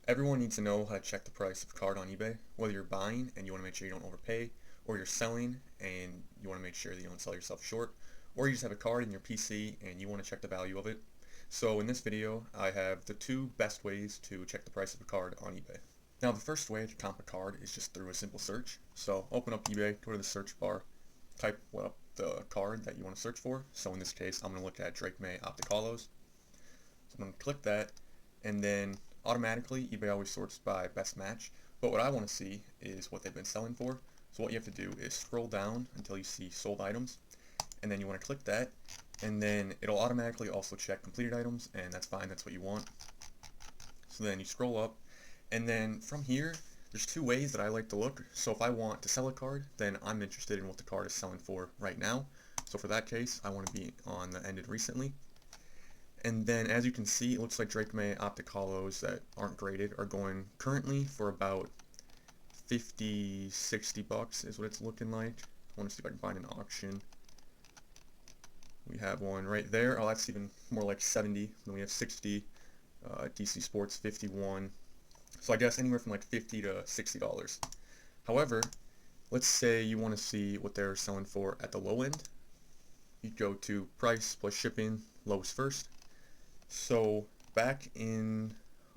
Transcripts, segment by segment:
Everyone needs to know how to check the price of a card on eBay, whether you're buying and you want to make sure you don't overpay, or you're selling and you want to make sure that you don't sell yourself short, or you just have a card in your PC and you want to check the value of it. So in this video, I have the two best ways to check the price of a card on eBay. Now the first way to comp a card is just through a simple search. So open up eBay, go to the search bar, type up the card that you want to search for. So in this case, I'm going to look at Drake May Optic Hollows. So I'm going to click that, and then automatically eBay always sorts by best match, but what I want to see is what they've been selling for. So what you have to do is scroll down until you see sold items, and then you want to click that, and then it'll automatically also check completed items, and that's fine, that's what you want. So then you scroll up, and then from here there's two ways that I like to look. So if I want to sell a card, then I'm interested in what the card is selling for right now. So for that case, I want to be on the ended recently. And then as you can see, it looks like Drake May Optic Hollows that aren't graded are going currently for about 50, 60 bucks is what it's looking like. I want to see if I can find an auction. We have one right there. Oh, that's even more like 70. Then we have 60. DC Sports 51. So I guess anywhere from like 50 to $60. However, let's say you want to see what they're selling for at the low end. You go to price plus shipping, lowest first. So back in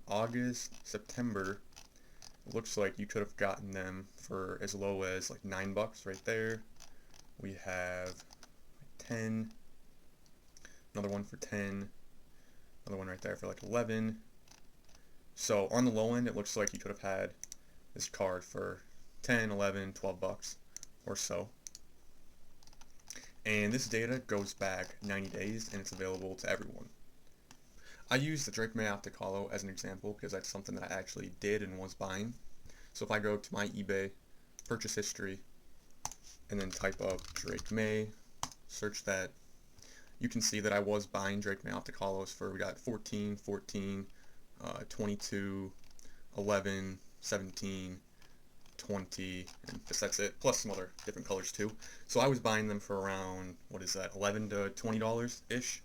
August, September, it looks like you could have gotten them for as low as like $9 right there. We have 10, another one for 10, another one right there for like 11. So on the low end, it looks like you could have had this card for 10, 11, 12 bucks or so. And this data goes back 90 days and it's available to everyone. I use the Drake May Optic Hollow as an example because that's something that I actually did and was buying. So if I go to my eBay purchase history and then type up Drake May, search that, you can see that I was buying Drake May Optic Hollows for, we got 14, 14, 22, 11, 17, 20, and just that's it, plus some other different colors too. So I was buying them for around, what is that, $11 to $20-ish.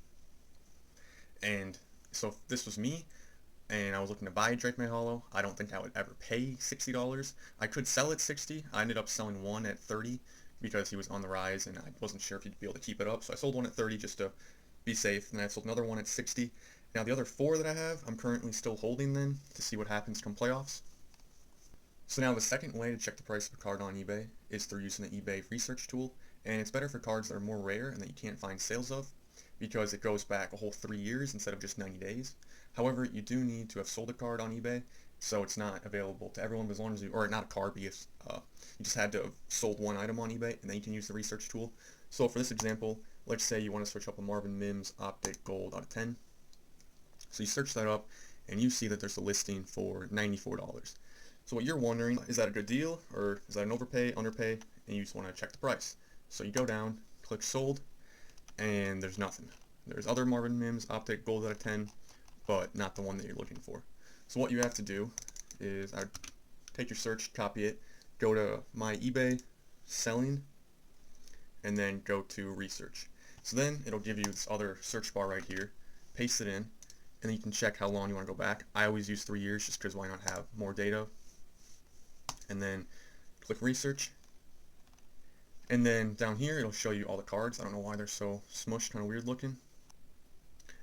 And so if this was me, and I was looking to buy a Drake May Hollow, I don't think I would ever pay $60. I could sell it 60. I ended up selling one at 30 because he was on the rise and I wasn't sure if he'd be able to keep it up. So I sold one at 30 just to be safe, and I sold another one at 60. Now the other four that I have, I'm currently still holding them to see what happens come playoffs. So now the second way to check the price of a card on eBay is through using the eBay research tool, and it's better for cards that are more rare and that you can't find sales of, because it goes back a whole 3 years instead of just 90 days. However, you do need to have sold a card on eBay, so it's not available to everyone as long as you, or not a card, because you just had to have sold one item on eBay, and then you can use the research tool. So for this example, let's say you want to search up a Marvin Mims Optic Gold out of 10. So you search that up, and you see that there's a listing for $94. So what you're wondering, is that a good deal, or is that an overpay, underpay, and you just want to check the price. So you go down, click sold, and there's nothing. There's other Marvin Mims Optic Gold out of 10, but not the one that you're looking for. So what you have to do is take your search, copy it, go to my eBay selling, and then go to research. So then it'll give you this other search bar right here, paste it in, and then you can check how long you want to go back. I always use 3 years just because why not have more data. And then click research, and then down here it'll show you all the cards. I don't know why they're so smushed, kind of weird looking.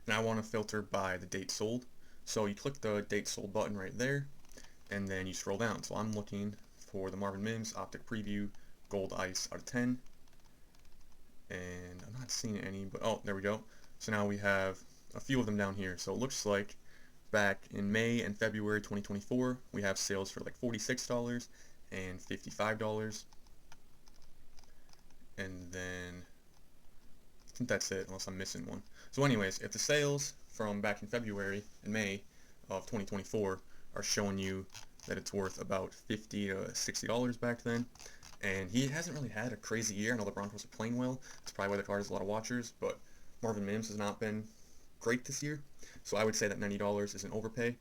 And I want to filter by the date sold, so you click the date sold button right there, and then you scroll down. So I'm looking for the Marvin Mims Optic Preview Gold Ice out of 10, and I'm not seeing any, but oh, there we go. So now we have a few of them down here. So it looks like back in May and February 2024, we have sales for like $46 and $55. And then I think that's it, unless I'm missing one. So anyways, if the sales from back in February and May of 2024 are showing you that it's worth about $50 to $60 back then, and he hasn't really had a crazy year. I know the Broncos are playing well. That's probably why the card has a lot of watchers, but Marvin Mims has not been great this year. So I would say that $90 is an overpay,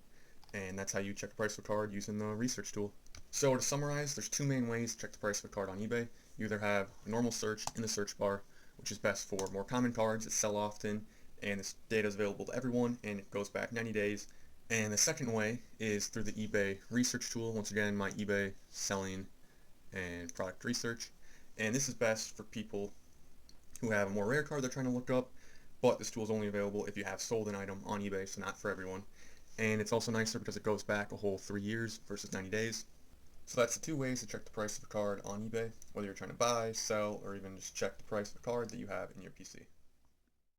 and that's how you check the price of a card using the research tool. So to summarize, there's two main ways to check the price of a card on eBay. You either have a normal search in the search bar, which is best for more common cards that sell often, and this data is available to everyone, and it goes back 90 days, And the second way is through the eBay research tool. Once again, my eBay selling and product research. And this is best for people who have a more rare card they're trying to look up, but this tool is only available if you have sold an item on eBay, so not for everyone. And it's also nicer because it goes back a whole 3 years versus 90 days. So that's the two ways to check the price of a card on eBay, whether you're trying to buy, sell, or even just check the price of a card that you have in your PC.